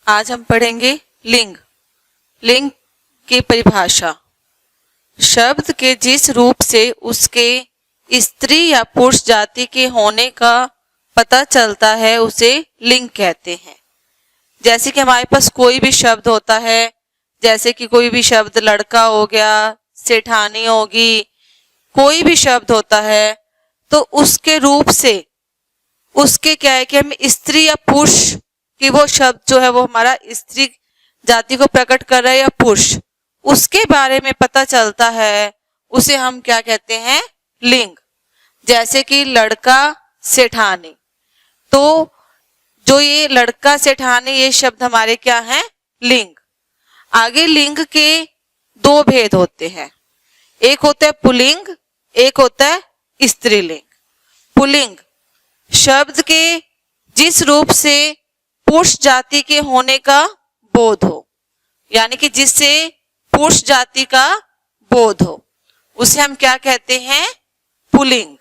आज हम पढ़ेंगे लिंग। लिंग की परिभाषा। शब्द के जिस रूप से उसके स्त्री या पुरुष जाति के होने का पता चलता है उसे लिंग कहते हैं। जैसे कि हमारे पास कोई भी शब्द होता है, जैसे कि कोई भी शब्द लड़का हो गया, सेठानी होगी, कोई भी शब्द होता है तो उसके रूप से उसके क्या है कि हम स्त्री या पुरुष कि वो शब्द जो है वो हमारा स्त्री जाति को प्रकट कर रहा है या पुरुष, उसके बारे में पता चलता है, उसे हम क्या कहते हैं? लिंग। जैसे कि लड़का सेठानी, तो जो ये लड़का सेठानी ये शब्द हमारे क्या हैं? लिंग। आगे लिंग के दो भेद होते हैं, एक होता है पुल्लिंग, एक होता है स्त्रीलिंग। पुल्लिंग शब्द के जिस रूप से पुरुष जाति के होने का बोध हो, यानी कि जिससे पुरुष जाति का बोध हो, उसे हम क्या कहते हैं? पुल्लिंग।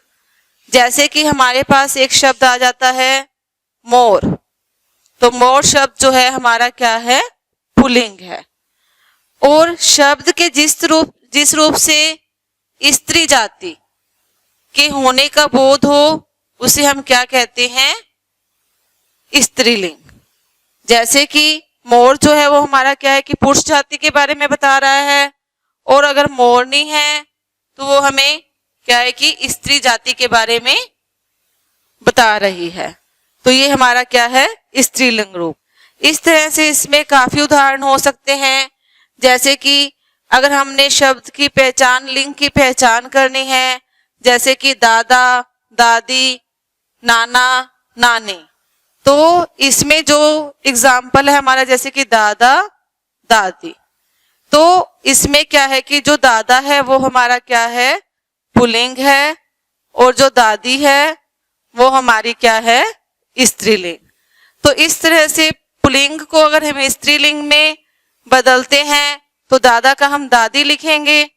जैसे कि हमारे पास एक शब्द आ जाता है मोर, तो मोर शब्द जो है हमारा क्या है? पुल्लिंग है। और शब्द के जिस रूप से स्त्री जाति के होने का बोध हो, उसे हम क्या कहते हैं? स्त्रीलिंग। जैसे कि मोर जो है वो हमारा क्या है कि पुरुष जाति के बारे में बता रहा है, और अगर मोरनी है तो वो हमें क्या है कि स्त्री जाति के बारे में बता रही है। तो ये हमारा क्या है? स्त्रीलिंग रूप। इस तरह से इसमें काफी उदाहरण हो सकते हैं। जैसे कि अगर हमने शब्द की पहचान, लिंग की पहचान करनी है, जैसे कि दादा, दादी, नाना, नानी, तो इसमें जो एग्जाम्पल है हमारा, जैसे कि दादा, दादी, तो इसमें क्या है कि जो दादा है वो हमारा क्या है? पुल्लिंग है, और जो दादी है वो हमारी क्या है? स्त्रीलिंग। तो इस तरह से पुल्लिंग को अगर हम स्त्रीलिंग में बदलते हैं तो दादा का हम दादी लिखेंगे,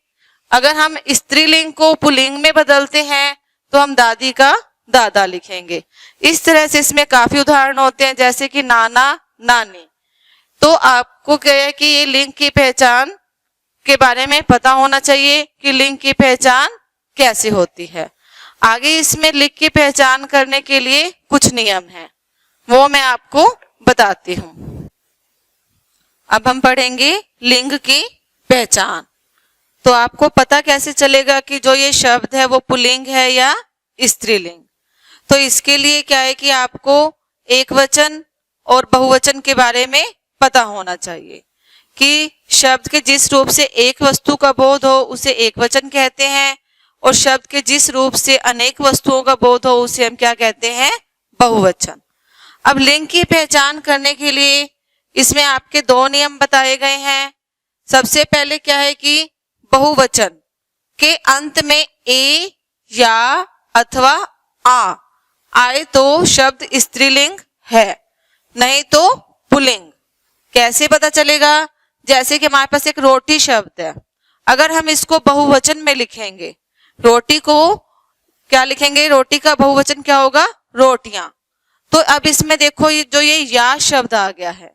अगर हम स्त्रीलिंग को पुल्लिंग में बदलते हैं तो हम दादी का दादा लिखेंगे। इस तरह से इसमें काफी उदाहरण होते हैं, जैसे कि नाना, नानी। तो आपको क्या है कि ये लिंग की पहचान के बारे में पता होना चाहिए कि लिंग की पहचान कैसे होती है। आगे इसमें लिंग की पहचान करने के लिए कुछ नियम हैं, वो मैं आपको बताती हूँ। अब हम पढ़ेंगे लिंग की पहचान। तो आपको पता कैसे चलेगा कि जो ये शब्द है वो पुल्लिंग है या स्त्रीलिंग? तो इसके लिए क्या है कि आपको एकवचन और बहुवचन के बारे में पता होना चाहिए कि शब्द के जिस रूप से एक वस्तु का बोध हो उसे एकवचन कहते हैं, और शब्द के जिस रूप से अनेक वस्तुओं का बोध हो उसे हम क्या कहते हैं? बहुवचन। अब लिंग की पहचान करने के लिए इसमें आपके दो नियम बताए गए हैं। सबसे पहले क्या है कि बहुवचन के अंत में ए या अथवा आ आए तो शब्द स्त्रीलिंग है, नहीं तो पुल्लिंग। कैसे पता चलेगा? जैसे कि हमारे पास एक रोटी शब्द है, अगर हम इसको बहुवचन में लिखेंगे, रोटी को क्या लिखेंगे? रोटी का बहुवचन क्या होगा? रोटियां। तो अब इसमें देखो ये जो ये या शब्द आ गया है,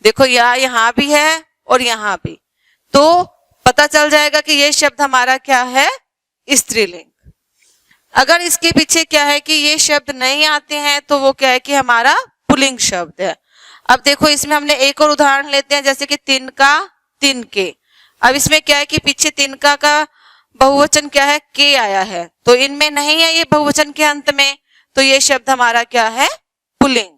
देखो या यहाँ भी है और यहाँ भी, तो पता चल जाएगा कि ये शब्द हमारा क्या है? स्त्रीलिंग। अगर इसके पीछे क्या है कि ये शब्द नहीं आते हैं तो वो क्या है कि हमारा पुल्लिंग शब्द है। अब देखो इसमें हमने एक और उदाहरण लेते हैं, जैसे कि तिनका, तिनके। अब इसमें क्या है कि पीछे तिनका का बहुवचन क्या है? के आया है, तो इनमें नहीं है ये बहुवचन के अंत में, तो ये शब्द हमारा क्या है? पुल्लिंग।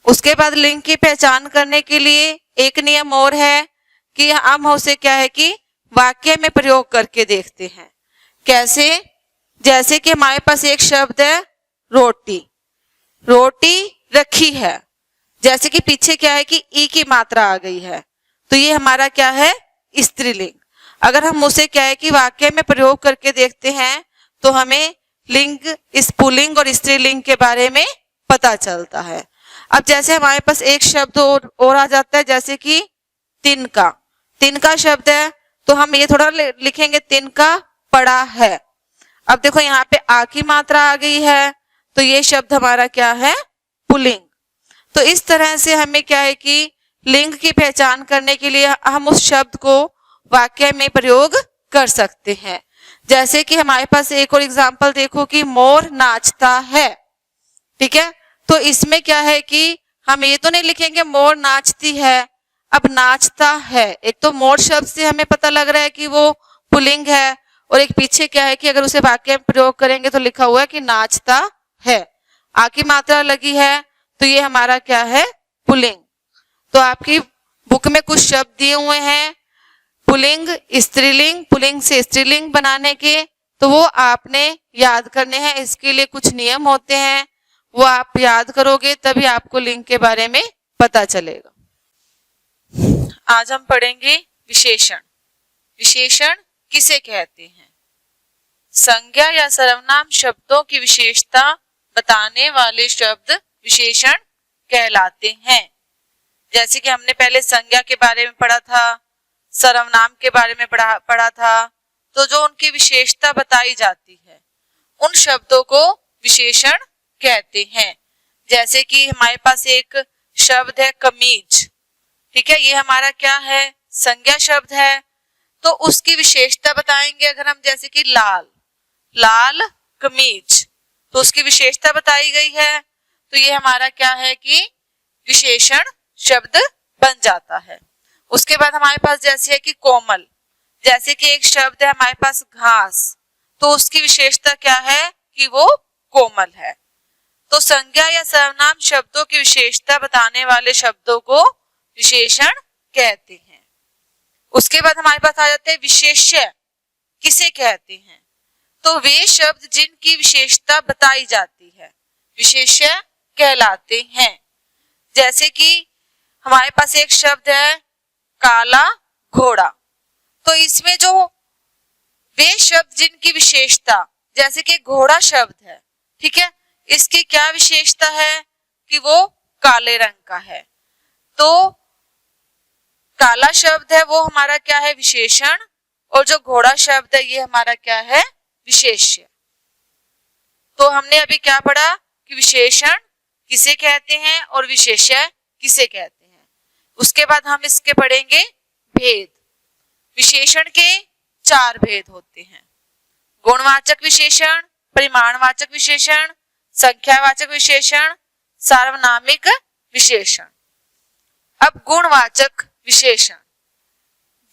उसके बाद लिंग की पहचान करने के लिए एक नियम और है कि हम उसे क्या है कि वाक्य में प्रयोग करके देखते हैं। कैसे? जैसे कि हमारे पास एक शब्द है रोटी, रोटी रखी है, जैसे कि पीछे क्या है कि ई की मात्रा आ गई है, तो ये हमारा क्या है? स्त्रीलिंग। अगर हम उसे क्या है कि वाक्य में प्रयोग करके देखते हैं तो हमें लिंग, इस पुल्लिंग और स्त्रीलिंग के बारे में पता चलता है। अब जैसे हमारे पास एक शब्द और आ जाता है, जैसे कि तिनका। तिनका शब्द है तो हम ये थोड़ा लिखेंगे तिनका पड़ा है। अब देखो यहाँ पे आ की मात्रा आ गई है, तो ये शब्द हमारा क्या है? पुल्लिंग। तो इस तरह से हमें क्या है कि लिंग की पहचान करने के लिए हम उस शब्द को वाक्य में प्रयोग कर सकते हैं। जैसे कि हमारे पास एक और एग्जाम्पल देखो कि मोर नाचता है, ठीक है। तो इसमें क्या है कि हम ये तो नहीं लिखेंगे मोर नाचती है, अब नाचता है। एक तो मोर शब्द से हमें पता लग रहा है कि वो पुल्लिंग है, और एक पीछे क्या है कि अगर उसे वाक्य में प्रयोग करेंगे तो लिखा हुआ है कि नाचता है, आ की मात्रा लगी है, तो ये हमारा क्या है, पुल्लिंग। तो आपकी बुक में कुछ शब्द दिए हुए हैं पुल्लिंग, स्त्रीलिंग, पुल्लिंग से स्त्रीलिंग बनाने के, तो वो आपने याद करने हैं। इसके लिए कुछ नियम होते हैं, वो आप याद करोगे तभी आपको लिंग के बारे में पता चलेगा। आज हम पढ़ेंगे विशेषण। विशेषण किसे कहते हैं? संज्ञा या सर्वनाम शब्दों की विशेषता बताने वाले शब्द विशेषण कहलाते हैं। जैसे कि हमने पहले संज्ञा के बारे में पढ़ा था, सर्वनाम के बारे में पढ़ा था, तो जो उनकी विशेषता बताई जाती है उन शब्दों को विशेषण कहते हैं। जैसे कि हमारे पास एक शब्द है कमीज, ठीक है, ये हमारा क्या है, संज्ञा शब्द है। तो उसकी विशेषता बताएंगे अगर हम, जैसे कि लाल, लाल कमीज, तो उसकी विशेषता बताई गई है, तो ये हमारा क्या है कि विशेषण शब्द बन जाता है। उसके बाद हमारे पास जैसे है कि कोमल, जैसे कि एक शब्द है हमारे पास घास, तो उसकी विशेषता क्या है कि वो कोमल है। तो संज्ञा या सर्वनाम शब्दों की विशेषता बताने वाले शब्दों को विशेषण कहते हैं। उसके बाद हमारे पास आ जाते हैं विशेष्य किसे कहते हैं? तो वे शब्द जिनकी विशेषता बताई जाती है विशेष्य कहलाते हैं। जैसे कि हमारे पास एक शब्द है काला घोड़ा, तो इसमें जो वे शब्द जिनकी विशेषता, जैसे कि घोड़ा शब्द है, ठीक है, इसकी क्या विशेषता है कि वो काले रंग का है, तो काला शब्द है वो हमारा क्या है, विशेषण, और जो घोड़ा शब्द है ये हमारा क्या है, विशेष्य। तो हमने अभी क्या पढ़ा कि विशेषण किसे कहते हैं और विशेष्य किसे कहते हैं। उसके बाद हम इसके पढ़ेंगे भेद। विशेषण के 4 भेद होते हैं, गुणवाचक विशेषण, परिमाणवाचक विशेषण, संख्यावाचक विशेषण, सार्वनामिक विशेषण। अब गुणवाचक विशेषण,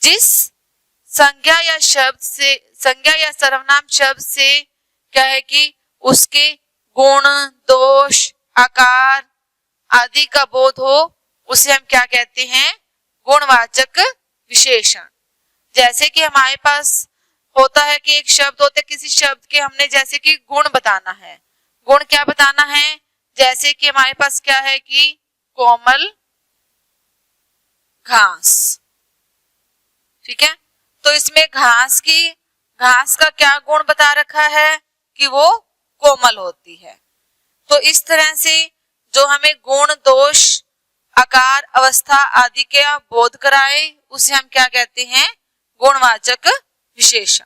जिस संज्ञा या शब्द से, संज्ञा या सर्वनाम शब्द से क्या है कि उसके गुण, दोष, आकार आदि का बोध हो, उसे हम क्या कहते हैं, गुणवाचक विशेषण। जैसे कि हमारे पास होता है कि एक शब्द होता है, किसी शब्द के हमने जैसे कि गुण बताना है, गुण क्या बताना है, जैसे कि हमारे पास क्या है कि कोमल घास, ठीक है, तो इसमें घास का क्या गुण बता रखा है कि वो कोमल होती है। तो इस तरह से जो हमें गुण, दोष, आकार, अवस्था आदि का बोध कराए उसे हम क्या कहते हैं, गुणवाचक विशेषण।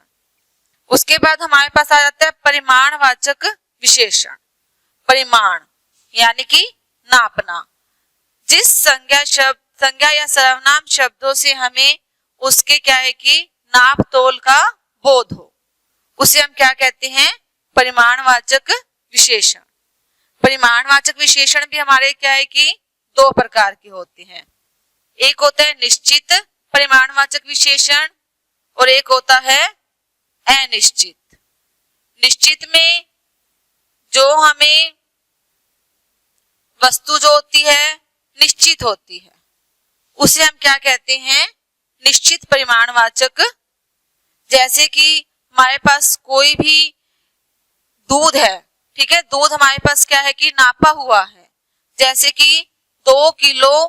उसके बाद हमारे पास आ जाता है परिमाणवाचक विशेषण। परिमाण यानी कि नापना, जिस संज्ञा या सर्वनाम शब्दों से हमें उसके क्या है कि नाप तोल का बोध हो, उसे हम क्या कहते हैं, परिमाणवाचक विशेषण। परिमाणवाचक विशेषण भी हमारे क्या है कि 2 प्रकार के होते हैं, एक होता है निश्चित परिमाणवाचक विशेषण और एक होता है अनिश्चित। निश्चित में जो हमें वस्तु जो होती है निश्चित होती है, उसे हम क्या कहते हैं, निश्चित परिमाणवाचक। जैसे कि हमारे पास कोई भी दूध है, ठीक है, दूध हमारे पास क्या है कि नापा हुआ है, जैसे कि 2 किलो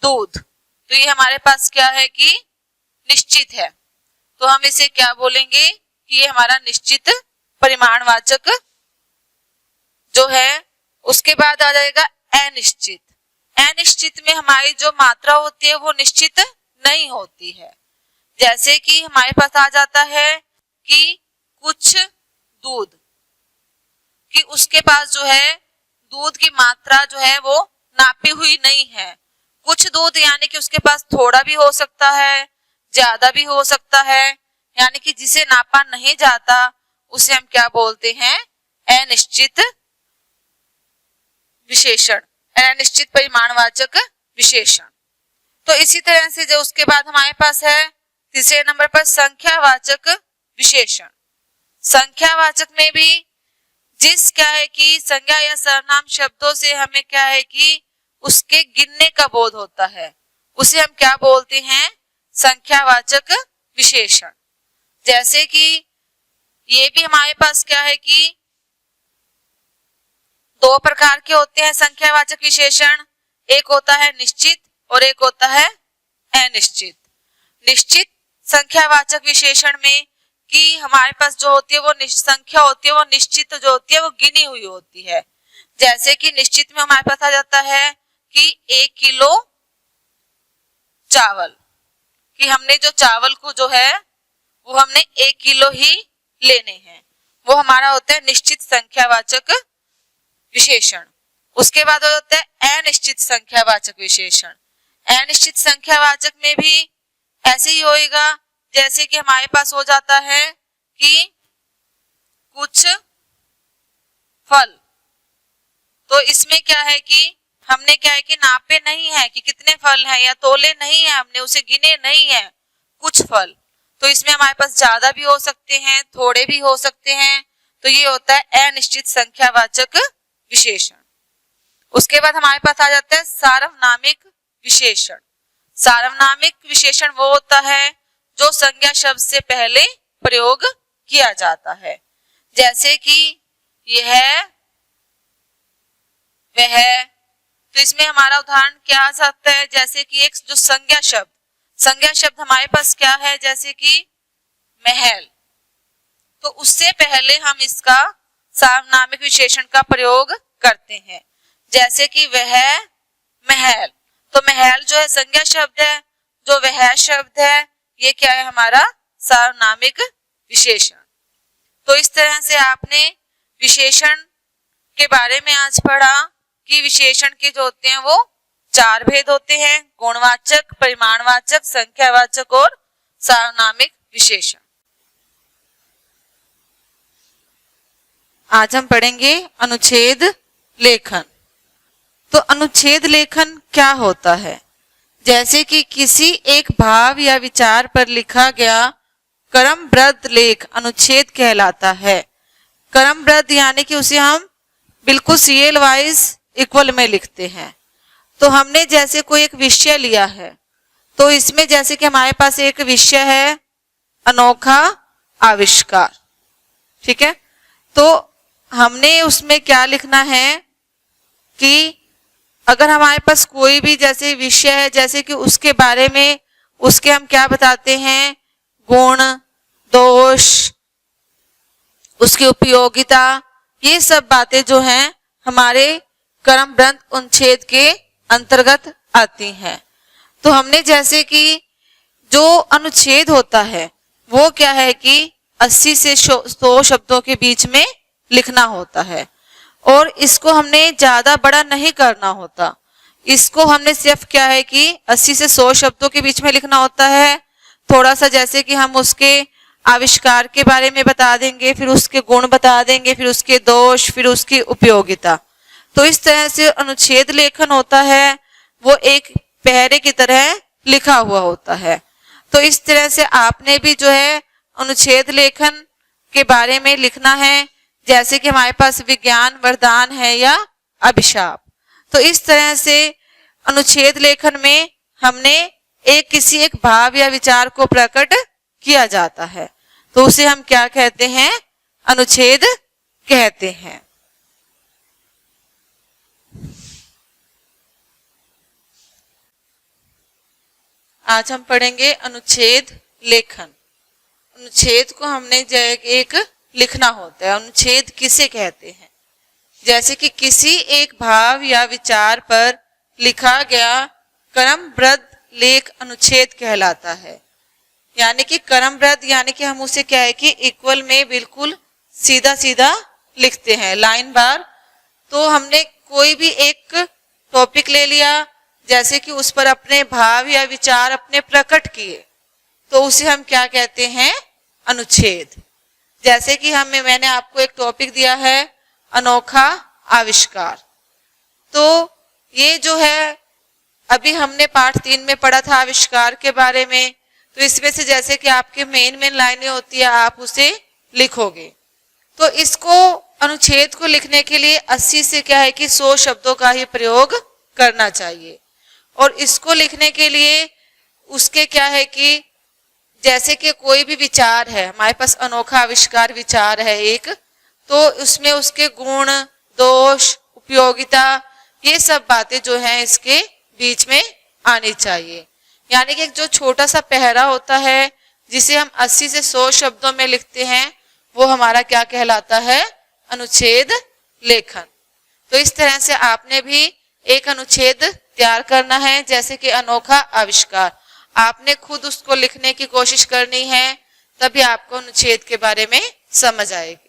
दूध, तो ये हमारे पास क्या है कि निश्चित है, तो हम इसे क्या बोलेंगे कि ये हमारा निश्चित परिमाणवाचक जो है। उसके बाद आ जाएगा अनिश्चित। अनिश्चित में हमारी जो मात्रा होती है वो निश्चित नहीं होती है। जैसे कि हमारे पास आ जाता है कि कुछ दूध, कि उसके पास जो है दूध की मात्रा जो है वो नापी हुई नहीं है, कुछ दूध यानी कि उसके पास थोड़ा भी हो सकता है, ज्यादा भी हो सकता है, यानी कि जिसे नापा नहीं जाता उसे हम क्या बोलते हैं? अनिश्चित विशेषण, अनिश्चित परिमाणवाचक विशेषण। तो इसी तरह से जो उसके बाद हमारे पास है तीसरे नंबर पर संख्यावाचक विशेषण। संख्यावाचक में भी जिस क्या है कि संज्ञा या सर्वनाम शब्दों से हमें क्या है कि उसके गिनने का बोध होता है, उसे हम क्या बोलते हैं? संख्यावाचक विशेषण। जैसे कि ये भी हमारे पास क्या है कि दो प्रकार के होते हैं संख्यावाचक विशेषण, एक होता है निश्चित और एक होता है अनिश्चित। निश्चित संख्यावाचक विशेषण में कि हमारे पास जो होती है वो संख्या होती है, वो निश्चित जो होती है वो गिनी हुई होती है। जैसे कि निश्चित में हमारे पास आ जाता है कि 1 किलो चावल, कि हमने जो चावल को जो है वो हमने 1 किलो ही लेने हैं, वो हमारा होता है निश्चित संख्यावाचक विशेषण। उसके बाद होता है अनिश्चित संख्यावाचक विशेषण। अनिश्चित संख्यावाचक में भी ऐसे ही होएगा, जैसे कि हमारे पास हो जाता है कि कुछ फल, तो इसमें क्या है कि हमने क्या है कि नापे नहीं है कि कितने फल हैं या तोले नहीं है, हमने उसे गिने नहीं है, कुछ फल। तो इसमें हमारे पास ज्यादा भी हो सकते हैं, थोड़े भी हो सकते हैं, तो ये होता है अनिश्चित संख्यावाचक विशेषण। उसके बाद हमारे पास आ जाता है सार्वनामिक विशेषण। सार्वनामिक विशेषण वो होता है जो संज्ञा शब्द से पहले प्रयोग किया जाता है। जैसे कि यह, वह, तो इसमें हमारा उदाहरण क्या आ सकता है? जैसे कि एक जो संज्ञा शब्द हमारे पास क्या है? जैसे कि महल, तो उससे पहले हम इसका सार्वनामिक विशेषण का प्रयोग करते हैं। जैसे कि वह महल, तो महल जो है संज्ञा शब्द है, जो वह शब्द है ये क्या है? हमारा सार्वनामिक विशेषण। तो इस तरह से आपने विशेषण के बारे में आज पढ़ा कि विशेषण के जो होते हैं वो 4 भेद होते हैं, गुणवाचक, परिमाणवाचक, संख्यावाचक और सार्वनामिक विशेषण। आज हम पढ़ेंगे अनुच्छेद लेखन। तो अनुच्छेद लेखन क्या होता है? जैसे कि किसी एक भाव या विचार पर लिखा गया क्रमबद्ध लेख अनुच्छेद कहलाता है। क्रमबद्ध यानी कि उसे हम बिल्कुल सीरियल वाइज इक्वल में लिखते हैं। तो हमने जैसे कोई एक विषय लिया है, तो इसमें जैसे कि हमारे पास एक विषय है अनोखा आविष्कार, ठीक है, तो हमने उसमें क्या लिखना है कि अगर हमारे पास कोई भी जैसे विषय है, जैसे कि उसके बारे में उसके हम क्या बताते हैं? गुण, दोष, उसकी उपयोगिता, ये सब बातें जो हैं हमारे क्रमबद्ध अनुच्छेद के अंतर्गत आती हैं। तो हमने जैसे कि जो अनुच्छेद होता है वो क्या है कि 80 से 100 शब्दों के बीच में लिखना होता है, और इसको हमने ज्यादा बड़ा नहीं करना होता। इसको हमने सिर्फ क्या है कि 80 से 100 शब्दों के बीच में लिखना होता है। थोड़ा सा जैसे कि हम उसके आविष्कार के बारे में बता देंगे, फिर उसके गुण बता देंगे, फिर उसके दोष, फिर उसकी उपयोगिता। तो इस तरह से अनुच्छेद लेखन होता है वो एक पहरे की तरह लिखा हुआ होता है। तो इस तरह से आपने भी जो है अनुच्छेद लेखन के बारे में लिखना है, जैसे कि हमारे पास विज्ञान वरदान है या अभिशाप। तो इस तरह से अनुच्छेद लेखन में हमने किसी एक भाव या विचार को प्रकट किया जाता है, तो उसे हम क्या कहते हैं? अनुच्छेद कहते हैं। आज हम पढ़ेंगे अनुच्छेद लेखन। अनुच्छेद को हमने एक लिखना होता है। अनुच्छेद किसे कहते हैं? जैसे कि किसी एक भाव या विचार पर लिखा गया क्रमबद्ध लेख अनुच्छेद कहलाता है। यानी कि क्रमबद्ध यानी कि हम उसे क्या है कि इक्वल में बिल्कुल सीधा सीधा लिखते हैं, लाइन बार। तो हमने कोई भी एक टॉपिक ले लिया, जैसे कि उस पर अपने भाव या विचार अपने प्रकट किए, तो उसे हम क्या कहते हैं? अनुच्छेद। जैसे कि मैंने आपको एक टॉपिक दिया है अनोखा आविष्कार, तो ये जो है अभी हमने पाठ 3 में पढ़ा था आविष्कार के बारे में, तो इसमें से जैसे कि आपके मेन लाइनें होती है आप उसे लिखोगे। तो इसको अनुच्छेद को लिखने के लिए 80 से क्या है कि 100 शब्दों का ही प्रयोग करना चाहिए। और इसको लिखने के लिए उसके क्या है कि जैसे कि कोई भी विचार है, हमारे पास अनोखा आविष्कार विचार है एक, तो उसमें उसके गुण, दोष, उपयोगिता, ये सब बातें जो हैं इसके बीच में आनी चाहिए। यानी कि एक जो छोटा सा पहरा होता है जिसे हम 80 से 100 शब्दों में लिखते हैं, वो हमारा क्या कहलाता है? अनुच्छेद लेखन। तो इस तरह से आपने भी एक अनुच्छेद तैयार करना है, जैसे कि अनोखा आविष्कार। आपने खुद उसको लिखने की कोशिश करनी है, तभी आपको अनुच्छेद के बारे में समझ आएगी।